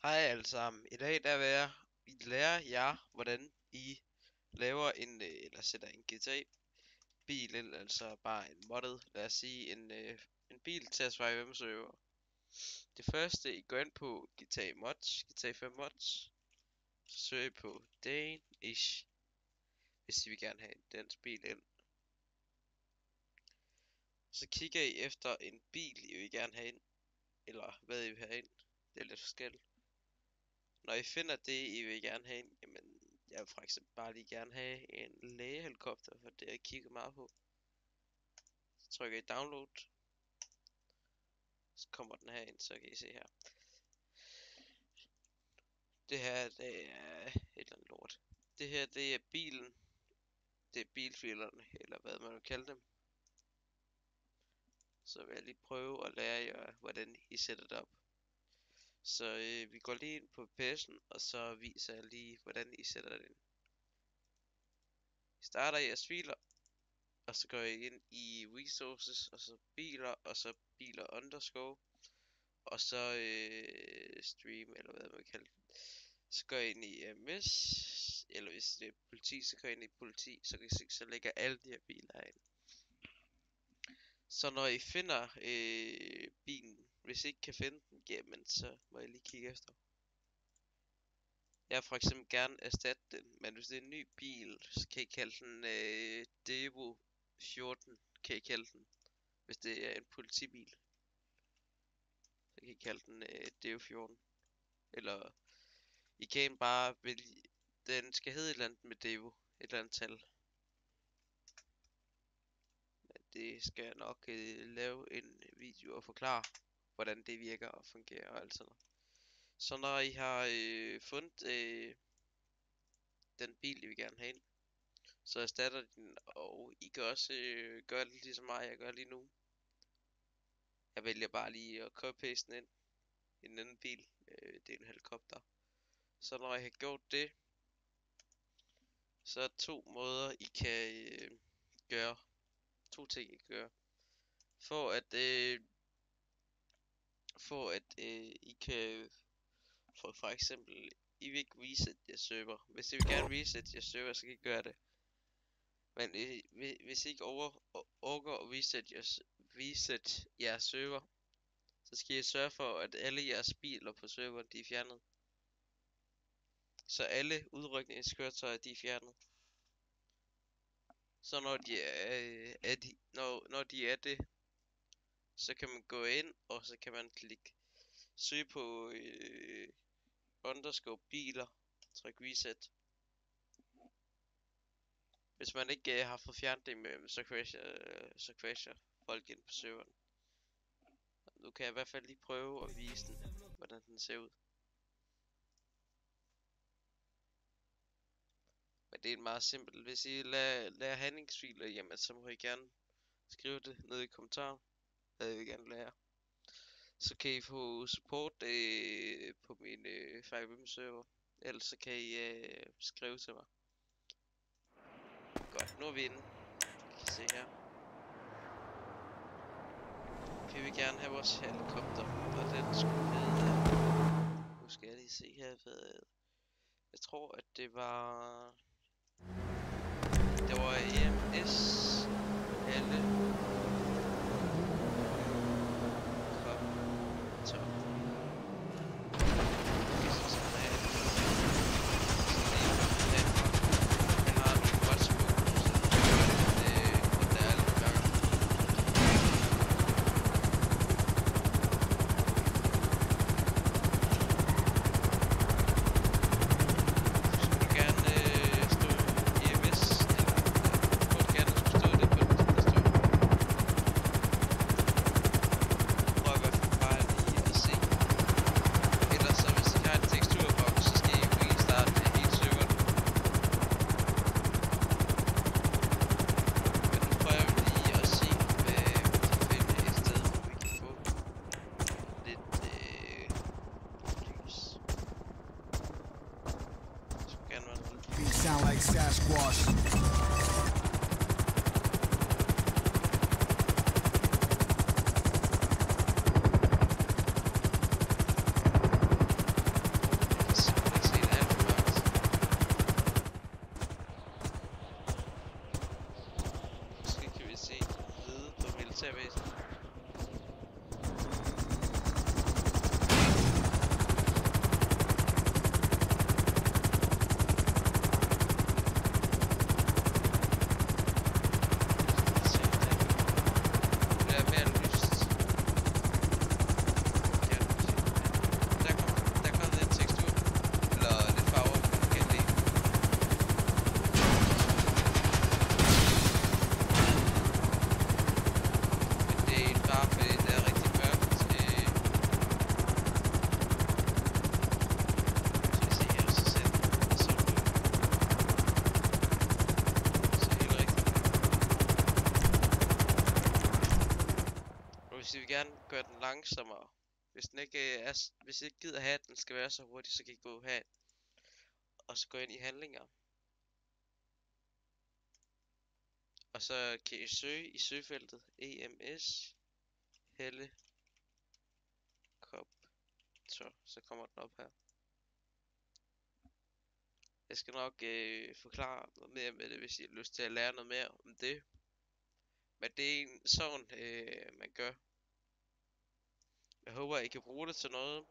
Hej alle sammen. I dag der vil jeg lære jer, hvordan I laver eller sætter en GTA-bil ind, altså bare en modded, lad os sige en bil til at Survive server. Det første, I går ind på GTA Mods, GTA 5 Mods, så søger I på Danish, hvis I vil gerne have en dansk bil ind. Så kigger I efter en bil, I vil gerne have ind, eller hvad I vil have ind. Det er lidt forskelligt. Når I finder det, I vil gerne have, jamen, jeg vil for eksempel bare lige gerne have en lægehelikopter, for det jeg kigger meget på. Så trykker I download. Så kommer den her ind, så kan I se her. Det her, det er et eller andet lort. Det her, det er bilen. Det er bilfilerne, eller hvad man vil kalde dem. Så vil jeg lige prøve at lære jer, hvordan I sætter det op. Så vi går lige ind på PS'en, og så viser jeg lige, hvordan I sætter det ind. I starter jeres filer, og så går jeg ind i resources, og så biler underscore, og så stream, eller hvad man vil kalde det. Så går jeg ind i MS, eller hvis det er politi, så går jeg ind i politi, så kan I se, så ligger alle de her biler herinde. Så når I finder bilen, hvis I ikke kan finde den, jamen så må jeg lige kigge efter. Jeg vil for eksempel gerne erstatte den, men hvis det er en ny bil, så kan I kalde den Devo 14, kan I kalde den. Hvis det er en politibil, så kan I kalde den Devo 14. Eller I kan bare vælge, den skal hedde et eller andet med Devo, et eller andet tal. Men det skal jeg nok lave en video og forklare, hvordan det virker og fungerer og alt sådan noget. Så når I har fundet den bil, I vil gerne have ind, så erstatter den, og I kan også gøre det ligesom mig, jeg gør lige nu. Jeg vælger bare lige at copy-paste den ind i en anden bil. Det er en helikopter. Så når I har gjort det, så er der to måder, I kan gøre. To ting, I kan gøre. For at I kan for eksempel, I vil ikke reset jeres server. Hvis I vil gerne reset jeres server, så kan I gøre det. Men hvis I ikke overgår at reset jeres server, så skal I sørge for, at alle jeres biler på serveren, de er fjernet. Så alle udrykningskøretøjer, de er fjernet. Så når de er det, så kan man gå ind, og så kan man søge på underscore biler, tryk reset. Hvis man ikke har fået fjernet det med, så crasher folk ind på serveren. Nu kan jeg i hvert fald lige prøve at vise den, hvordan den ser ud. Men det er meget simpelt. Hvis I lærer handlingsfiler, jamen så må I gerne skrive det ned i kommentaren, hvad I vil gerne lære. Så kan I få support på min 5M server. Ellers så kan I skrive til mig. Godt, nu er vi inde. I kan se her. Vi vil gerne have vores helikopter, og den skulle hedde... Nu skal jeg lige se her, hvad... Jeg tror, at det var EMS alle kom top. Sound like Sasquatch. gør den langsommere. Hvis den ikke hvis I ikke gider have, at den skal være så hurtig, så kan I gå her og så gå ind i handlinger. Og så kan I søge i søgefeltet EMS helikopter. Så kommer den op her. Jeg skal nok forklare noget mere med det, hvis I har lyst til at lære noget mere om det. Men det er sådan, man gør. Jeg håber, I kan bruge det til noget.